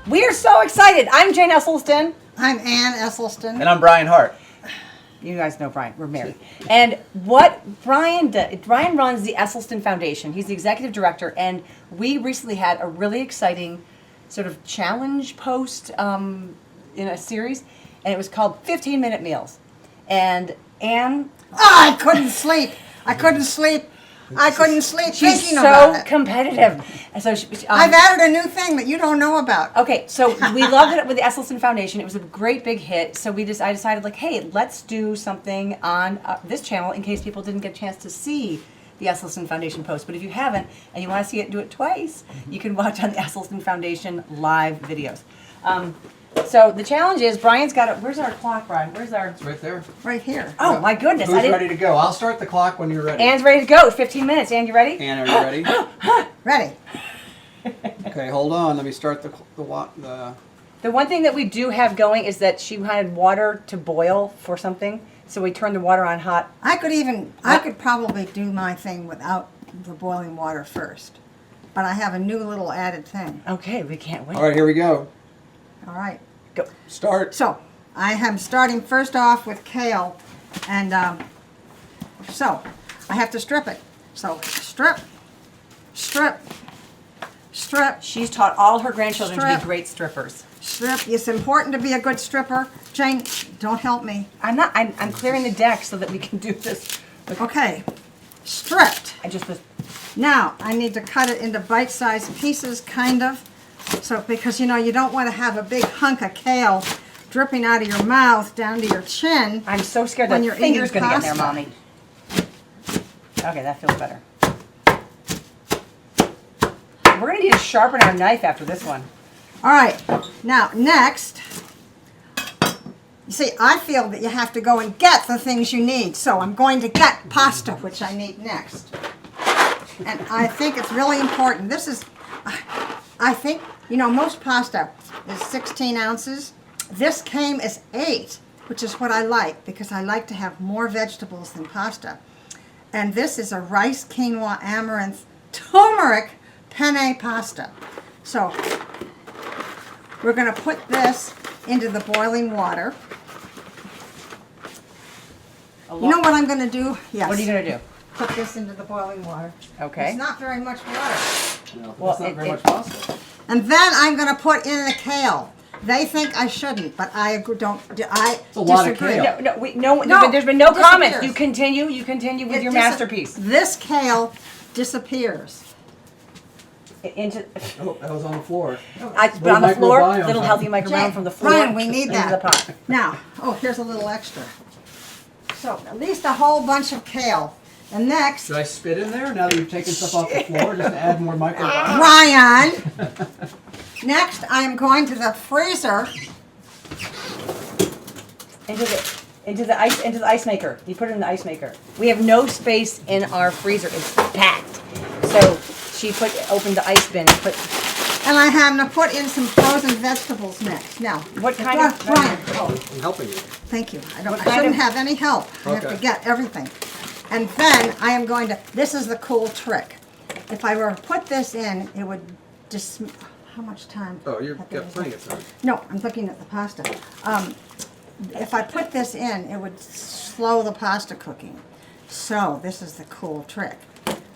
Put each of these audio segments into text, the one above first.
We are so excited. I'm Jane Esselstyn. I'm Ann Esselstyn. And I'm Brian Hart. You guys know Brian. We're married. And what Brian does, Brian runs the Esselstyn Foundation. He's the executive director, and we recently had a really exciting sort of challenge post in a series, and it was called 15-Minute Meals. And Ann... I couldn't sleep. She's thinking so about it. competitive. And so I've added a new thing that you don't know about. Okay, so we loved it with the Esselstyn Foundation. It was a great big hit. So I decided, like, hey, let's do something on this channel in case people didn't get a chance to see the Esselstyn Foundation post. But if you haven't and you want to see it, do it twice. You can watch on the Esselstyn Foundation live videos. So the challenge is Brian's got it. Where's our clock, Brian? Where's our? It's right there. Right here. Oh my goodness! Who's ready to go? I'll start the clock when you're ready. Ann's ready to go. 15 minutes. Ann, you ready? Ann, are you ready? Ready. Okay, hold on. Let me start the The one thing that we do have going is that she wanted water to boil for something, so we turned the water on hot. I could probably do my thing without the boiling water first. But I have a new little added thing. Okay, we can't wait. All right, here we go. All right. Go. Start. So, I am starting first off with kale. And so, I have to strip it. So, strip. She's taught all her grandchildren to Strip. be great strippers. Strip. It's important to be a good stripper. Jane, don't help me. I'm not. I'm clearing the deck so that we can do this. Okay. Stripped. I just was. Now, I need to cut it into bite-sized pieces, kind of. So, because, you know, you don't want to have a big hunk of kale dripping out of your mouth down to your chin. I'm so scared When that you're finger's eating going to get in there, pasta. Mommy. Okay, that feels better. We're going to need to sharpen our knife after this one. All right. Now, next, you see, I feel that you have to go and get the things you need. So, I'm going to get pasta, which I need next. And I think it's really important. This is, I think, you know, most pasta is 16 ounces. This came as 8, which is what I like because I like to have more vegetables than pasta. And this is a rice, quinoa, amaranth, turmeric penne pasta. So we're going to put this into the boiling water. You know what I'm going to do? Yes. What are you going to do? Put this into the boiling water. Okay. It's not very much water. No, Well, that's not very much it- pasta. And then I'm going to put in the kale. They think I shouldn't, but I don't. I a lot of disagree. kale. No, there's been no disappears. comments. You continue with It your dis- masterpiece. This kale disappears. Into, Oh, that was on the floor. but on the floor, microbiome. little healthy microbiome Jane, from the floor. Brian, we need into that. the pot. Now, oh, here's a little extra. So at least a whole bunch of kale. And next, Should I spit in there now that you've taken stuff off the floor just to add more microbiome? Brian. Next, I am going to the freezer. Into the ice maker. You put it in the ice maker. We have no space in our freezer. It's packed. So she opened the ice bin and put. And I have to put in some frozen vegetables next. Now, What kind of- Brian? Oh, I'm helping you. thank you. I What I kind shouldn't of- have any help. I have to Okay. get everything. And then I am going to. This is the cool trick. If I were to put this in, it would just. How much time? Oh, you've got plenty of time. No, I'm looking at the pasta. If I put this in, it would slow the pasta cooking. So this is the cool trick.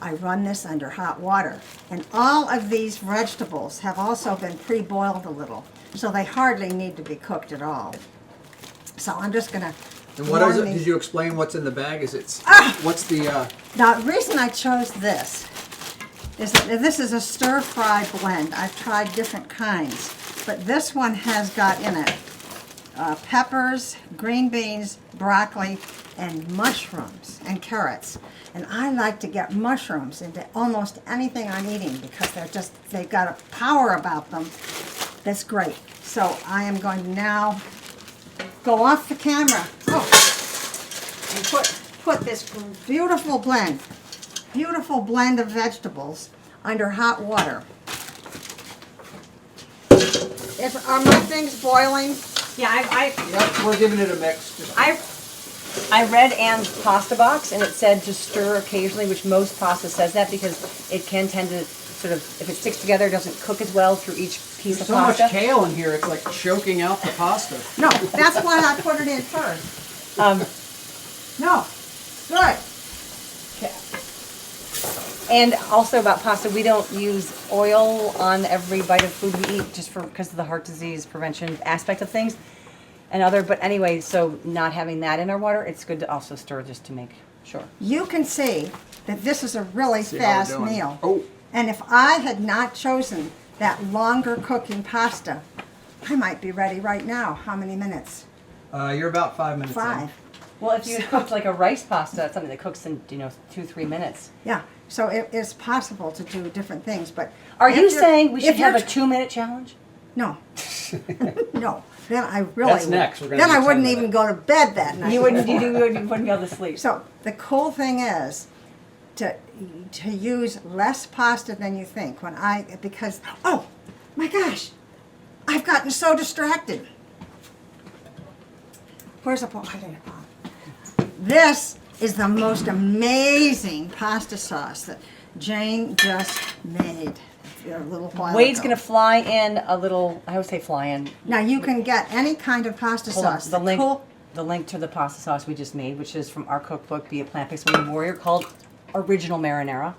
I run this under hot water. And all of these vegetables have also been pre-boiled a little. So they hardly need to be cooked at all. So I'm just going to... And what is it? Did you explain what's in the bag? What's the... Now, the reason I chose this is that this is a stir-fry blend. I've tried different kinds. But this one has got in it peppers, green beans, broccoli, and mushrooms and carrots. And I like to get mushrooms into almost anything I'm eating because they've got a power about them that's great. So I am going to now go off the camera and put this beautiful blend of vegetables under hot water. Are my things boiling? Yeah, Yep, we're giving it a mix. I read Ann's pasta box and it said to stir occasionally, which most pasta says that because it can tend to sort of, if it sticks together, it doesn't cook as well through each piece There's of so much pasta. kale in here, it's like choking out the pasta. No, that's why I put it in first. No, good. And also about pasta, we don't use oil on every bite of food we eat just because of the heart disease prevention aspect of things. But anyway, so not having that in our water, it's good to also stir just to make sure. You can see that this is a really See how we're fast doing. meal. Oh. And if I had not chosen that longer cooking pasta, I might be ready right now. How many minutes? You're about 5 minutes in. 5. Well, if you cooked like a rice pasta, it's something that cooks in 2-3 minutes. Yeah, so it is possible to do different things, but... Are if you you're- saying we should if you're have a tr- 2-minute challenge? No. No, then I really That's next. We're gonna Then do I 10 wouldn't minutes. even go to bed that night. You wouldn't be able to sleep. So the cool thing is to use less pasta than you think. Because oh my gosh, I've gotten so distracted. Where's the pot? This is the most amazing pasta sauce that Jane just made a little while Wade's ago. gonna fly in a little. I always say fly in. Now you can get any kind of pasta Hold on. sauce. The link to the pasta sauce we just made, which is from our cookbook, Be a Plant-Based Women Warrior, called Original Marinara.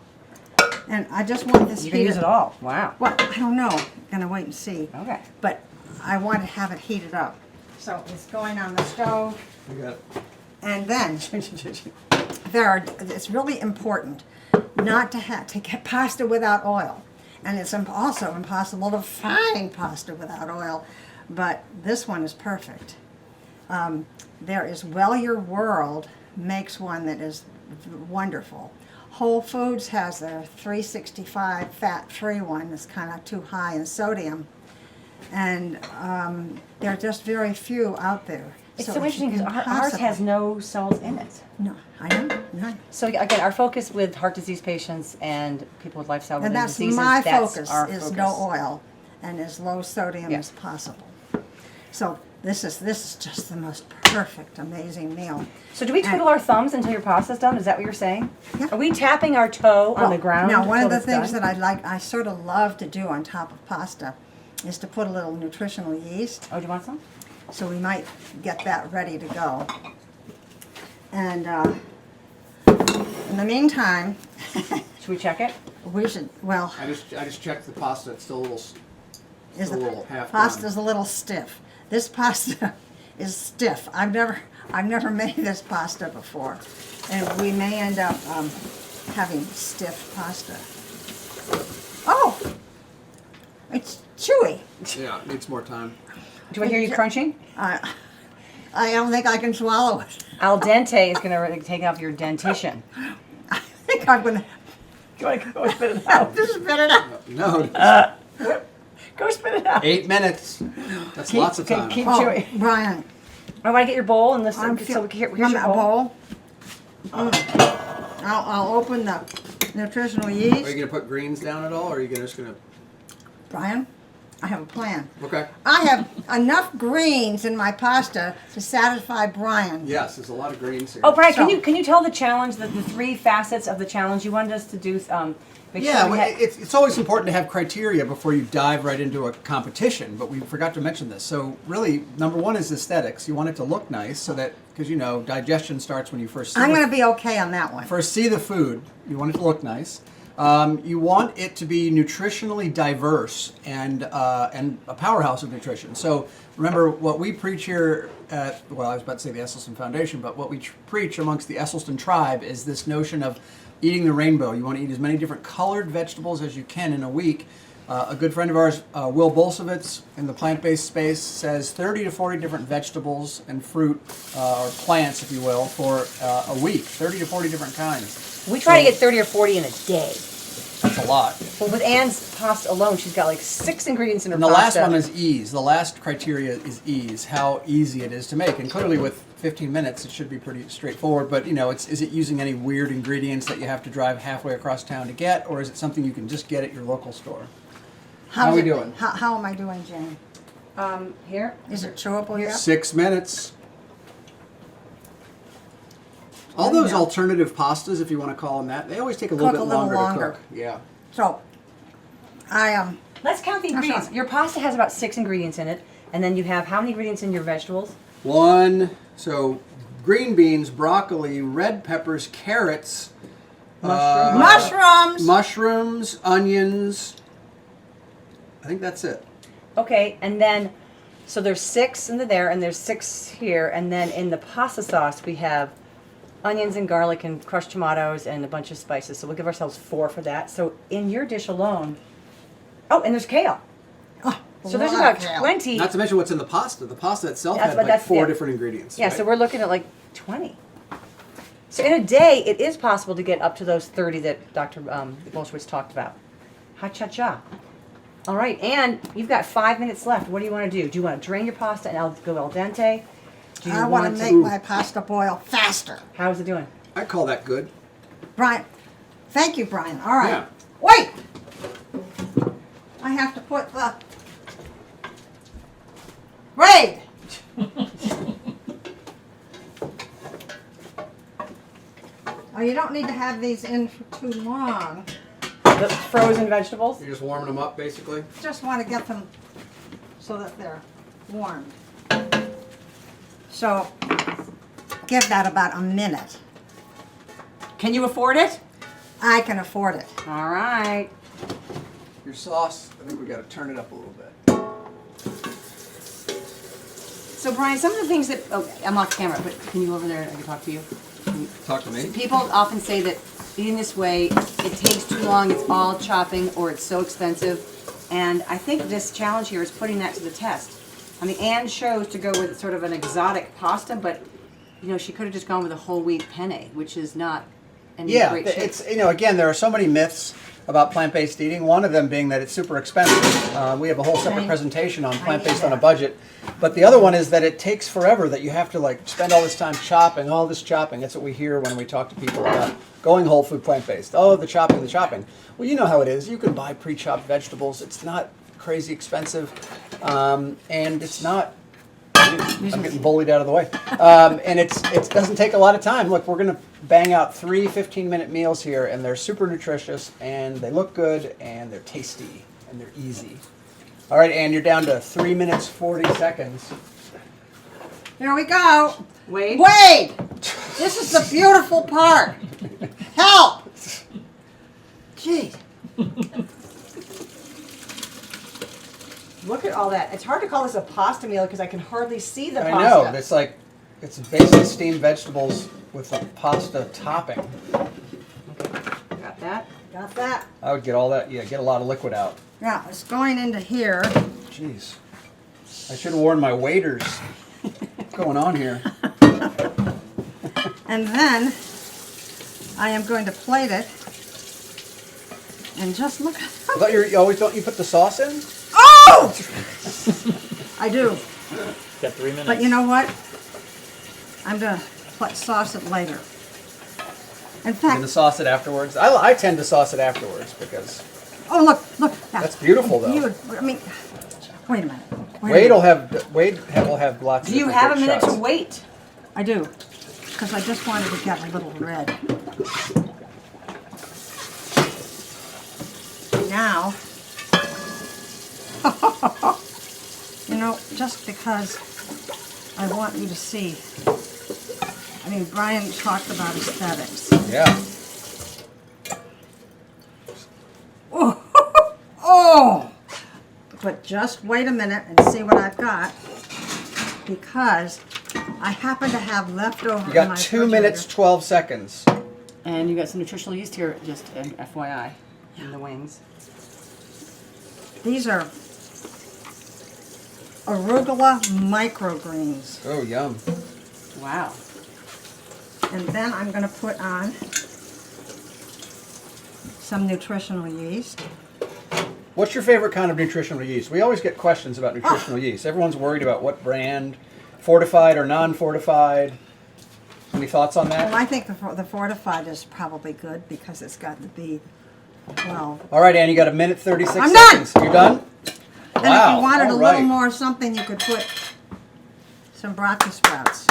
And I just want this You can heated. use it all. Wow. Well, I don't know. Gonna wait and see. Okay. But I want to have it heated up. So it's going on the stove, You got it. and then it's really important not to have to get pasta without oil. And it's also impossible to find pasta without oil, but this one is perfect. There is Well Your World makes one that is wonderful. Whole Foods has their 365 fat-free one that's kind of too high in sodium. And there are just very few out there. It's so it's interesting because ours impossible. has no cells in it. No, I know, none. So again, our focus with heart disease patients and people with lifestyle And that's diseases, my that's focus, our is focus. no oil and as low sodium Yeah. as possible. So this is just the most perfect, amazing meal. So do we twiddle our thumbs until your pasta's done? Is that what you're saying? Yeah. Are we tapping our toe on the ground? Now, one of till the it's things done? that I sort of love to do on top of pasta is to put a little nutritional yeast. Oh, do you want some? So we might get that ready to go. And in the meantime, Should we check it? we should, well, I just checked the pasta. It's still a little. is Still a little the half pasta's a little stiff. This pasta is stiff. I've never made this pasta before, and we may end up having stiff pasta. Oh, it's chewy. Yeah, it needs more time. Do I hear you crunching? I don't think I can swallow it. Al dente is going to take off your dentition. I think I'm gonna Do you want to go spit it out? just spit it out. No, Go spit it out. 8 minutes. That's lots of time. Keep Oh, chewing. Brian, I want to get your bowl and this. So I'm we can here's from your that bowl. bowl. I'll open the nutritional Are you yeast. gonna put greens down at all, or are you just gonna? Brian, I have a plan. Okay. I have enough greens in my pasta to satisfy Brian. Yes, there's a lot of greens here. Oh, Brian, So- can you tell the challenge, the 3 facets of the challenge you wanted us to do? Make Yeah, sure we well, had- it's always important to have criteria before you dive right into a competition, but we forgot to mention this. So really, number one is aesthetics. You want it to look nice so that, because digestion starts when you first see I'm the going to be okay on that one. First, see the food. You want it to look nice. You want it to be nutritionally diverse and a powerhouse of nutrition. So remember, what we preach here at, well, I was about to say the Esselstyn Foundation, but what we preach amongst the Esselstyn tribe is this notion of eating the rainbow. You want to eat as many different colored vegetables as you can in a week. A good friend of ours, Will Bolsevitz, in the plant-based space, says 30 to 40 different vegetables and fruit, or plants, if you will, for a week. 30 to 40 different kinds. we try to get 30 or 40 in a day. That's a lot. Well, with Anne's pasta alone, she's got like 6 ingredients in her And the pasta. last one is ease. The last criteria is ease, how easy it is to make. And clearly with 15 minutes, it should be pretty straightforward. But, is it using any weird ingredients that you have to drive halfway across town to get? Or is it something you can just get at your local store? How are we doing? How am I doing, Jane? Here. Is it chewable yet? 6 minutes. All those alternative pastas, if you want to call them that, they always take a little Cook bit a little longer longer. to cook. Yeah. So, I Let's count the ingredients. fine. Your pasta has about 6 ingredients in it, and then you have how many ingredients in your vegetables? So green beans, broccoli, red peppers, carrots, Mushrooms. mushrooms, onions. I think that's it. Okay, and then, so there's 6 in there, and there's 6 here, and then in the pasta sauce we have onions and garlic and crushed tomatoes and a bunch of spices. So we'll give ourselves 4 for that. So in your dish alone, oh, and there's kale. Oh, So there's lot of about kale. 20. Not to mention what's in the pasta. The pasta itself That's had what- like that's- 4 yeah. different ingredients. Yeah, right? so we're looking at like 20. So in a day, it is possible to get up to those 30 that Dr. Bolshewitz talked about. Ha-cha-cha. All right, and you've got 5 minutes left. What do you want to do? Do you want to drain your pasta and go al dente? Do you I want to make my pasta boil faster. How is it doing? I call that good. Brian, thank you, Brian. All right. Yeah. Wait! I have to put the... Raid! Oh, you don't need to have these in for too long. The frozen vegetables? You're just warming them up, basically. Just want to get them so that they're warmed. So, give that about a minute. Can you afford it? I can afford it. All right. Your sauce, I think we got to turn it up a little bit. So Brian, some of the things that, oh, I'm off camera, but can you over there, I can talk to you? Talk to me. People often say that eating this way, it takes too long, it's all chopping, or it's so expensive. And I think this challenge here is putting that to the test. I mean, Anne chose to go with sort of an exotic pasta, but, you know, she could have just gone with a whole wheat penne, which is not in Yeah, great shape. it's, again, there are so many myths about plant-based eating. One of them being that it's super expensive. We have a whole separate Okay. presentation on I plant-based need on a that. budget. But the other one is that it takes forever, that you have to like spend all this time chopping, all this chopping. That's what we hear when we talk to people about going whole food plant-based. Oh, the chopping, the chopping. Well, you know how it is. You can buy pre-chopped vegetables. It's not crazy expensive, and it's not. I'm getting bullied out of the way. And it doesn't take a lot of time. Look, we're going to bang out 3 15-minute meals here, and they're super nutritious, and they look good, and they're tasty, and they're easy. All right, Ann, you're down to 3 minutes, 40 seconds. Here we go. Wait. Wait! This is the beautiful part. Help! Gee. Look at all that. It's hard to call this a pasta meal because I can hardly see the I pasta. know, it's basically steamed vegetables with a pasta topping. Got that? Got that? I would get all that, yeah, get a lot of liquid out. Yeah, it's going into here. Jeez. I should have warned my waiters. What's going on here? And then I am going to plate it. And just look. I thought you put the sauce in? Oh! I do. Got 3 minutes. But you know what? I'm going to sauce it later. In And the fact, sauce it afterwards. I tend to sauce it afterwards because oh look. that's beautiful though. I mean, wait a minute. Wade will have lots. Do of you different have a great minute shots. to wait? I do, because I just wanted to get a little red. Now, you know, just because I want you to see. I mean, Brian talked about aesthetics. Yeah. Oh! But just wait a minute and see what I've got, because I happen to have leftover. You in got my 2 minutes, refrigerator. 12 seconds. And you got some nutritional yeast here, just an FYI, in the wings. These are arugula microgreens. Oh, yum. Wow. And then I'm going to put on some nutritional yeast. What's your favorite kind of nutritional yeast? We always get questions about nutritional yeast. Everyone's worried about what brand, fortified or non-fortified. Any thoughts on that? Well, I think the fortified is probably good because it's got to be, well. All right, Ann, you got a minute 36 I'm done! seconds. You done? And Wow, if you wanted a all little right. more something, you could put some broccoli sprouts.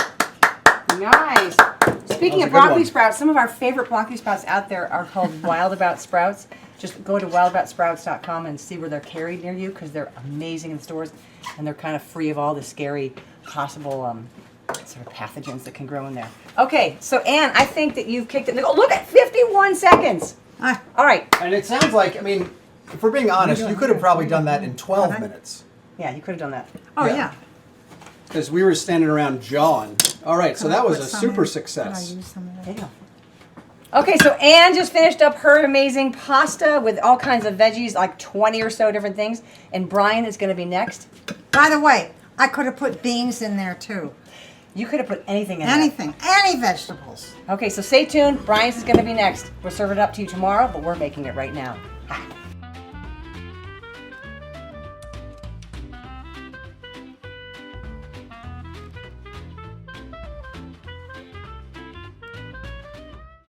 Nice. Speaking That was a of good broccoli one. sprouts, some of our favorite broccoli sprouts out there are called Wild About sprouts. Just go to wildratsprouts.com and see where they're carried near you because they're amazing in stores and they're kind of free of all the scary possible sort of pathogens that can grow in there. Okay, so Ann, I think that you've kicked it. Oh, look at 51 seconds. Ah, All right. And it sounds like, I mean, if we're being honest, you could have probably done that in 12 minutes. Yeah, you could have done that. oh, Yeah. yeah. Because we were standing around jawing. All right, so Can that I was put a some super in? success. Can I use some of There that? you go. Okay, so Ann just finished up her amazing pasta with all kinds of veggies, like 20 or so different things. And Brian is going to be next. By the way, I could have put beans in there too. You could have put anything in there. Anything, any vegetables. Okay, so stay tuned. Brian's is going to be next. We'll serve it up to you tomorrow, but we're making it right now.